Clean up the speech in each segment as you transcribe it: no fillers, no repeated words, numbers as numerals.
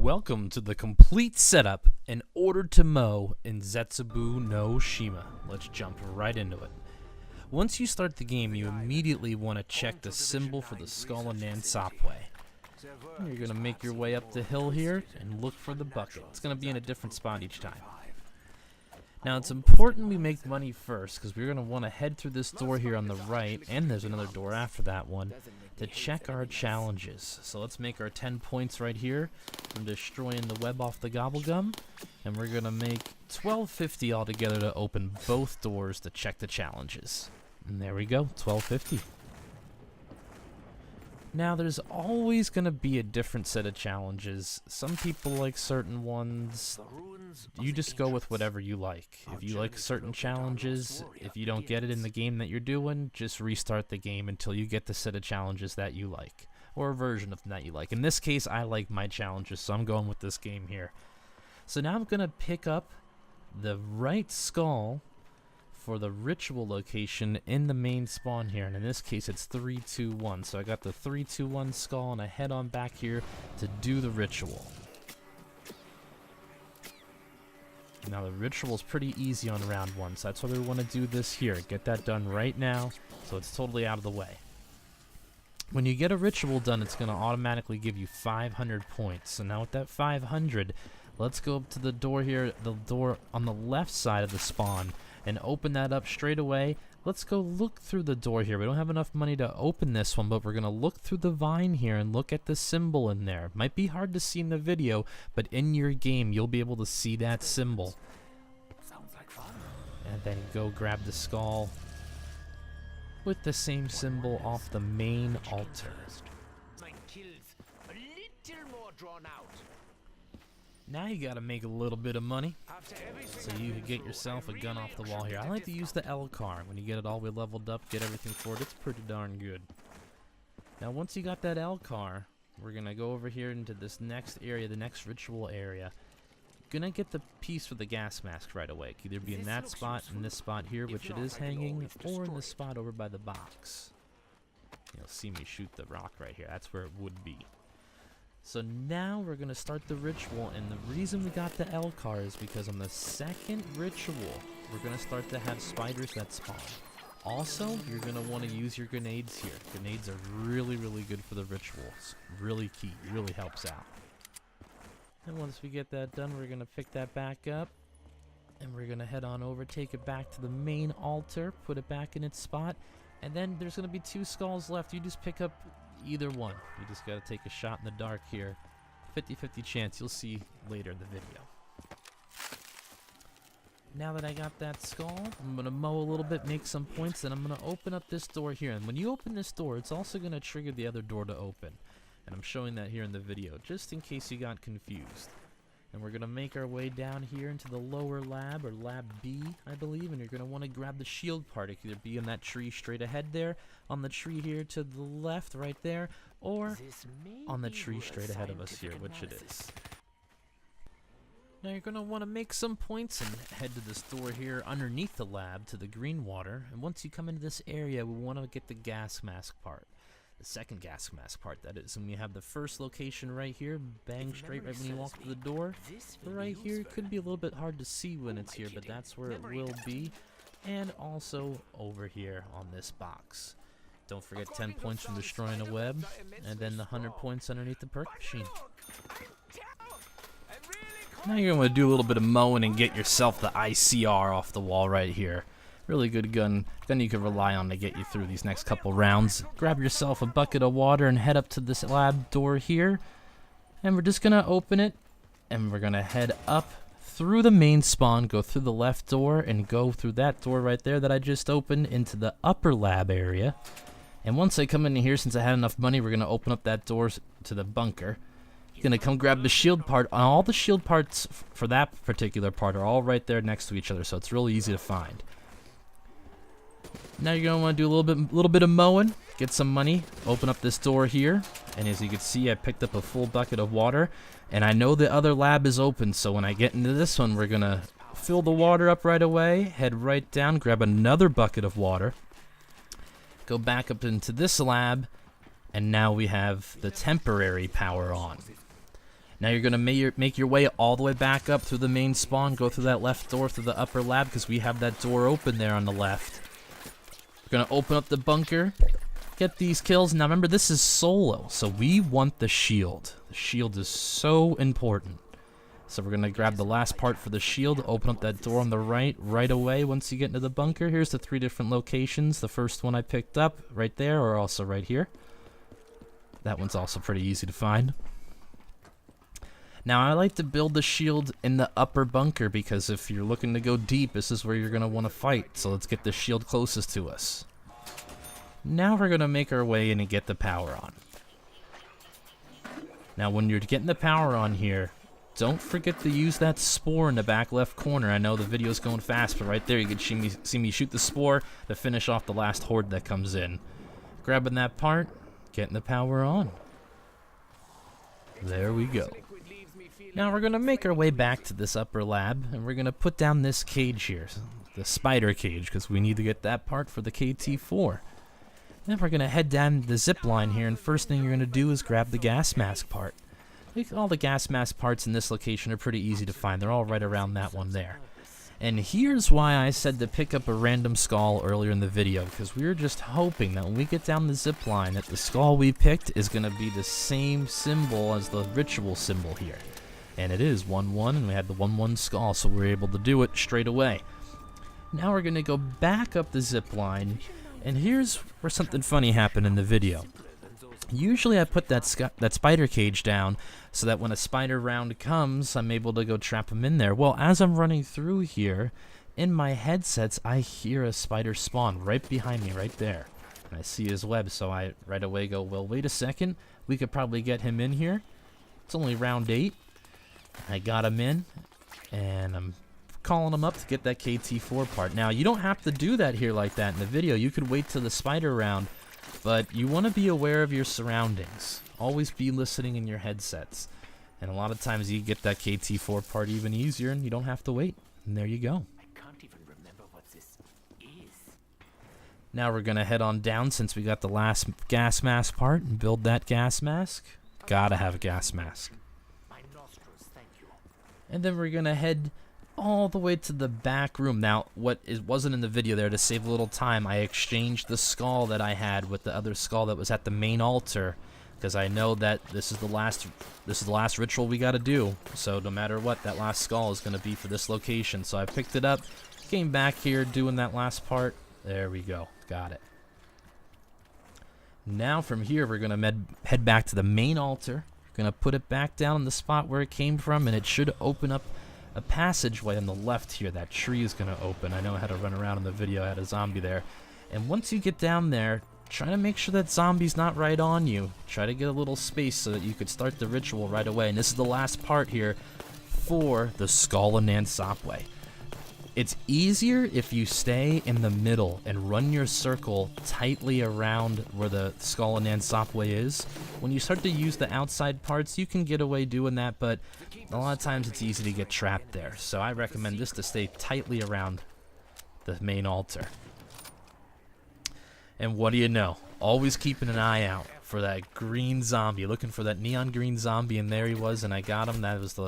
Welcome to the complete setup in order to mow in Zetsubou no Shima. Let's jump right into it. Once you start the game, you immediately want to check the symbol for the skull and Nansapwe. You're going to make your way up the hill here and look for the bucket. It's going to be in a different spot each time. Now it's important we make money first because we're going to want to head through this door here on the right, and there's another door after that one, to check our challenges. So let's make our 10 points right here from destroying the web off the gobblegum, and we're going to make 1250 altogether to open both doors to check the challenges. And there we go, 1250. Now there's always going to be a different set of challenges. Some people like certain ones. You just go with whatever you like. If you like certain challenges, if you don't get it in the game that you're doing, just restart the game until you get the set of challenges that you like, or a version of them that you like. In this case, I like my challenges, so I'm going with this game here. So now I'm going to pick up the right skull for the ritual location in the main spawn here, and in this case it's 321. So I got the 321 skull, and I head on back here to do the ritual. Now the ritual is pretty easy on round one, so that's why we want to do this here. Get that done right now, so it's totally out of the way. When you get a ritual done, it's going to automatically give you 500 points. So now with that 500, let's go up to the door here, the door on the left side of the spawn, and open that up straight away. Let's go look through the door here. We don't have enough money to open this one, but we're going to look through the vine here and look at the symbol in there. Might be hard to see in the video, but in your game, you'll be able to see that symbol. Sounds like fun. And then go grab the skull with the same symbol off the main altar. My kills a little more drawn out. Now you gotta make a little bit of money, so you can get yourself a gun off the wall here. I like to use the L car. When you get it all the way leveled up, get everything for it, it's pretty darn good. Now once you got that L car, we're gonna go over here into this next area, the next ritual area. Gonna get the piece for the gas mask right away. It could either be in that spot, in this spot here, which it is hanging, or in the spot over by the box. You'll see me shoot the rock right here. That's where it would be. So now we're going to start the ritual, and the reason we got the L car is because on the second ritual, we're going to start to have spiders that spawn. Also, you're going to want to use your grenades here. Grenades are really, really good for the rituals. Really key. Really helps out. And once we get that done, we're going to pick that back up, and we're going to head on over, take it back to the main altar, put it back in its spot, and then there's going to be 2 skulls left. You just pick up either one. You just got to take a shot in the dark here. 50-50 chance. You'll see later in the video. Now that I got that skull, I'm going to mow a little bit, make some points, and I'm going to open up this door here. And when you open this door, it's also going to trigger the other door to open. And I'm showing that here in the video, just in case you got confused. And we're going to make our way down here into the lower lab, or lab B, I believe. And you're going to want to grab the shield part. It could either be in that tree straight ahead there, on the tree here to the left right there, or on the tree straight ahead of us here, which it is. Now you're going to want to make some points and head to this door here underneath the lab to the green water. And once you come into this area, we want to get the gas mask part. The second gas mask part, that is. And we have the first location right here, bang straight right when you walk through the door. Right here, it could be a little bit hard to see when it's here, but that's where it will be. And also over here on this box. Don't forget 10 points from destroying a web, and then the 100 points underneath the perk machine. Now you're going to do a little bit of mowing and get yourself the ICR off the wall right here. Really good gun you can rely on to get you through these next couple rounds. Grab yourself a bucket of water and head up to this lab door here. And we're just going to open it, and we're going to head up through the main spawn, go through the left door, and go through that door right there that I just opened into the upper lab area. And once I come in here, since I had enough money, we're going to open up that door to the bunker. You're going to come grab the shield part. All the shield parts for that particular part are all right there next to each other, so it's really easy to find. Now you're going to want to do a little bit of mowing, get some money, open up this door here, and as you can see, I picked up a full bucket of water, and I know the other lab is open, so when I get into this one, we're going to fill the water up right away, head right down, grab another bucket of water, go back up into this lab, and now we have the temporary power on. Now you're going to make your way all the way back up through the main spawn, go through that left door through the upper lab because we have that door open there on the left. We're going to open up the bunker, get these kills. Now remember, this is solo, so we want the shield. The shield is so important. So we're going to grab the last part for the shield, open up that door on the right away once you get into the bunker. Here's the 3 different locations. The first one I picked up right there, or also right here. That one's also pretty easy to find. Now, I like to build the shield in the upper bunker because if you're looking to go deep, this is where you're going to want to fight. So let's get the shield closest to us. Now we're going to make our way in and get the power on. Now, when you're getting the power on here, don't forget to use that spore in the back left corner. I know the video's going fast, but right there you can see me shoot the spore to finish off the last horde that comes in. Grabbing that part, getting the power on. There we go. Now we're going to make our way back to this upper lab, and we're going to put down this cage here, the spider cage, because we need to get that part for the KT4. Then we're going to head down the zip line here, and first thing you're going to do is grab the gas mask part. All the gas mask parts in this location are pretty easy to find. They're all right around that one there. And here's why I said to pick up a random skull earlier in the video, because we were just hoping that when we get down the zip line that the skull we picked is going to be the same symbol as the ritual symbol here. And it is 1-1, and we had the 1-1 skull, so we were able to do it straight away. Now we're going to go back up the zip line, and here's where something funny happened in the video. Usually I put that spider cage down so that when a spider round comes, I'm able to go trap him in there. Well, as I'm running through here, in my headsets, I hear a spider spawn right behind me, right there. And I see his web, so I right away go, well, wait a second. We could probably get him in here. It's only round 8. I got him in, and I'm calling him up to get that KT4 part. Now, you don't have to do that here like that in the video. You could wait till the spider round, but you want to be aware of your surroundings. Always be listening in your headsets. And a lot of times you get that KT4 part even easier, and you don't have to wait. And there you go. I can't even remember what this is. Now we're going to head on down since we got the last gas mask part and build that gas mask. Gotta have a gas mask. And then we're going to head all the way to the back room. Now, what wasn't in the video there, to save a little time, I exchanged the skull that I had with the other skull that was at the main altar, because I know that this is the last ritual we got to do. So no matter what, that last skull is going to be for this location. So I picked it up, came back here doing that last part. There we go. Got it. Now from here, we're going to head back to the main altar. Gonna put it back down in the spot where it came from, and it should open up a passageway on the left here. That tree is gonna open. I know I had to run around in the video. I had a zombie there. And once you get down there, try to make sure that zombie's not right on you. Try to get a little space so that you could start the ritual right away. And this is the last part here for the Skull and Nansopway. It's easier if you stay in the middle and run your circle tightly around where the Skull and Nansopway is. When you start to use the outside parts, you can get away doing that, but a lot of times it's easy to get trapped there. So I recommend this to stay tightly around the main altar. And what do you know? Always keeping an eye out for that green zombie, looking for that neon green zombie, and there he was, and I got him. That was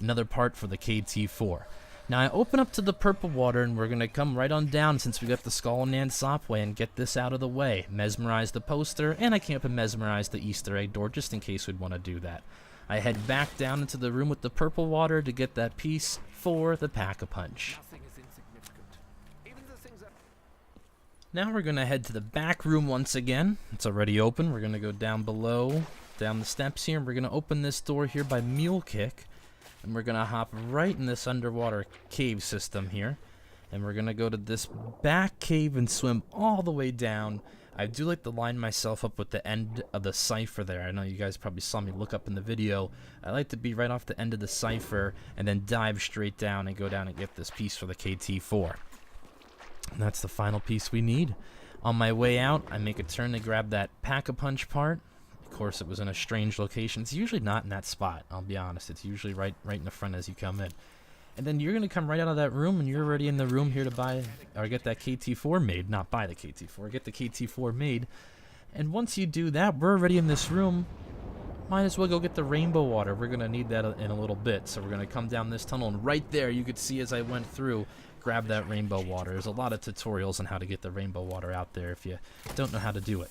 another part for the KT4. Now I open up to the purple water, and we're going to come right on down since we got the Skull and Nansopway and get this out of the way. Mesmerize the poster, and I came up and mesmerized the Easter egg door just in case we'd want to do that. I head back down into the room with the purple water to get that piece for the Pack-a-Punch. Now we're going to head to the back room once again. It's already open. We're going to go down below, down the steps here, and we're going to open this door here by Mule Kick. And we're going to hop right in this underwater cave system here. And we're going to go to this back cave and swim all the way down. I do like to line myself up with the end of the cipher there. I know you guys probably saw me look up in the video. I like to be right off the end of the cipher and then dive straight down and go down and get this piece for the KT4. And that's the final piece we need. On my way out, I make a turn to grab that Pack-a-Punch part. Of course, it was in a strange location. It's usually not in that spot, I'll be honest. It's usually right in the front as you come in. And then you're going to come right out of that room, and you're already in the room here to buy, or get that KT4 made. Not buy the KT4, get the KT4 made. And once you do that, we're already in this room might as well go get the rainbow water. We're going to need that in a little bit. So we're going to come down this tunnel, and right there you could see as I went through, grab that rainbow water. There's a lot of tutorials on how to get the rainbow water out there if you don't know how to do it.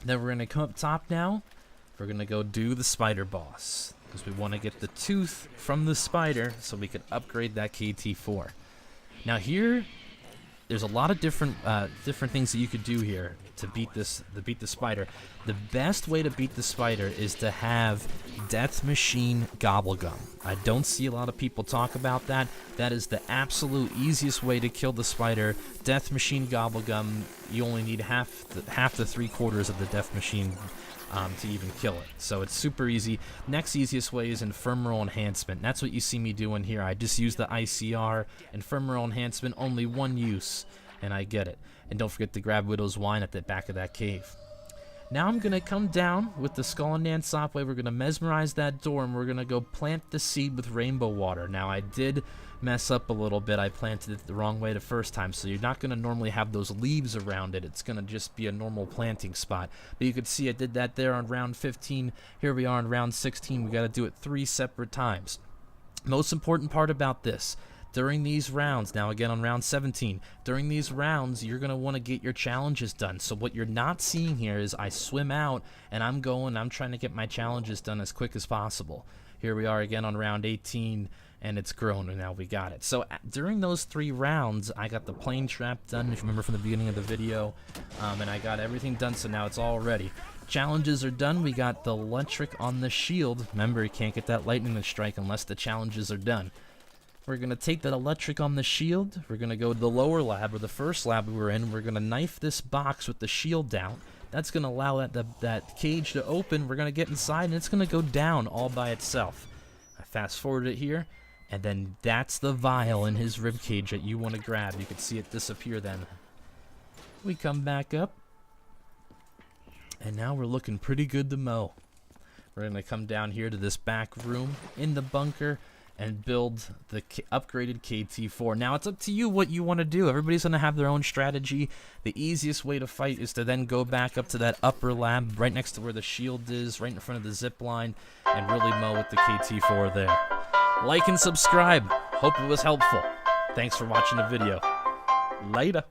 Then we're going to come up top now. We're going to go do the spider boss, because we want to get the tooth from the spider so we can upgrade that KT4. Now here, there's a lot of different things that you could do here to beat the spider. The best way to beat the spider is to have Death Machine Gobblegum. I don't see a lot of people talk about that. That is the absolute easiest way to kill the spider. Death Machine Gobblegum. You only need half to 3/4 of the Death Machine to even kill it. So it's super easy. Next easiest way is Ephemeral Enhancement. That's what you see me doing here. I just use the ICR. Ephemeral Enhancement, only one use, and I get it. And don't forget to grab Widow's Wine at the back of that cave. Now I'm going to come down with the Skull and Dance Sopway. We're going to mesmerize that door, and we're going to go plant the seed with rainbow water. Now I did mess up a little bit. I planted it the wrong way the first time, so you're not going to normally have those leaves around it. It's going to just be a normal planting spot. But you can see I did that there on round 15. Here we are on round 16. We got to do it 3 separate times. Most important part about this, during these rounds, now again on round 17, during these rounds, you're going to want to get your challenges done. So what you're not seeing here is I swim out, and I'm trying to get my challenges done as quick as possible. Here we are again on round 18, and it's grown, and now we got it. So during those 3 rounds, I got the plane trap done, if you remember from the beginning of the video, and I got everything done, so now it's all ready. Challenges are done. We got the electric on the shield. Remember, you can't get that lightning strike unless the challenges are done. We're going to take that electric on the shield. We're going to go to the lower lab, or the first lab we were in. We're going to knife this box with the shield down. That's going to allow that cage to open. We're going to get inside, and it's going to go down all by itself. I fast forward it here, and then that's the vial in his rib cage that you want to grab. You can see it disappear then. We come back up, and now we're looking pretty good to mow. We're going to come down here to this back room in the bunker and build the upgraded KT4. Now, it's up to you what you want to do. Everybody's going to have their own strategy. The easiest way to fight is to then go back up to that upper lab right next to where the shield is, right in front of the zip line, and really mow with the KT4 there. Like and subscribe. Hope it was helpful. Thanks for watching the video. Later.